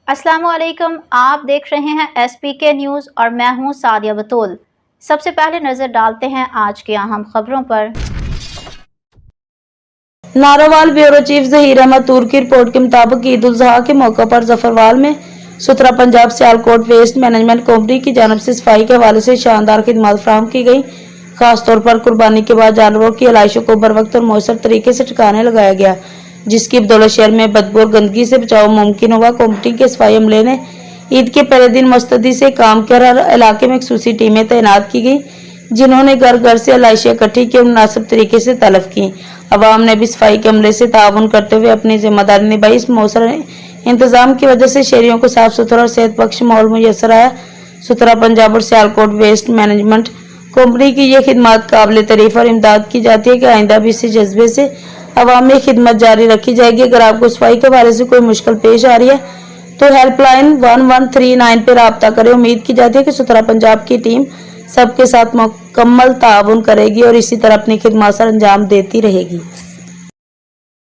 अस्सलाम वालेकुम। आप देख रहे हैं SPK न्यूज़ और मैं हूं सादिया बतूल। सबसे पहले नजर डालते हैं आज की अहम खबरों पर। नारोवाल ब्यूरो चीफ ज़हीर अहमद तूर की रिपोर्ट के मुताबिक ईद उल ज़ुहा के मौके पर जफरवाल में Suthra Punjab Sialkot waste management company की जानिब से सफाई के हवाले से शानदार खिदमत फराहम की गई। खासतौर पर कुर्बानी के बाद जानवरों की आलाइशों को बर वक्त और मौसर तरीके से ठिकाने लगाया गया, जिसकी बदौलत शहर में बदबू और गंदगी से बचाव मुमकिन होगा। कंपनी के सफाई अमले ने ईद के पहले दिन मुस्तैदी से काम किया। हर इलाके में खसूसी टीमें तैनात की गई, जिन्होंने घर घर से आलाइशें इकट्ठी की और मुनासिब तरीके से तलब की। अवाम ने भी सफाई के अमले से ताउन करते हुए अपनी जिम्मेदारी निभाई। इस मौसर इंतजाम की वजह से शहरियों को साफ सुथरा और सेहत बख्श माहौल मुयसर आया। सुथरा पंजाब और सियालकोट वेस्ट मैनेजमेंट कंपनी की ये खिदमत काबिल तारीफ और इमदाद की जाती है कि आइंदा भी इसी जज्बे से अवामी खिदमत जारी रखी जाएगी। अगर आपको सफाई के हवाले से कोई मुश्किल पेश आ रही है तो हेल्पलाइन 1139 पर रब्ता करें। उम्मीद की जाती है कि सुथरा पंजाब की टीम सबके साथ मुकम्मल ताउन करेगी और इसी तरह अपनी खिदमत सर अंजाम देती रहेगी।